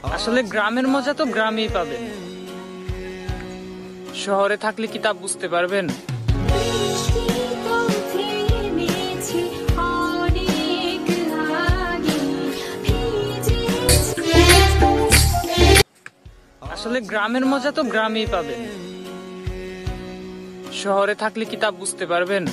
আসলে গ্রামের মজা তো গ্রামেই পাবেন, শহরে থাকলে কি তা বুঝতে পারবেন? আসলে গ্রামের মজা তো গ্রামেই পাবেন, শহরে থাকলে কি তা বুঝতে পারবেন?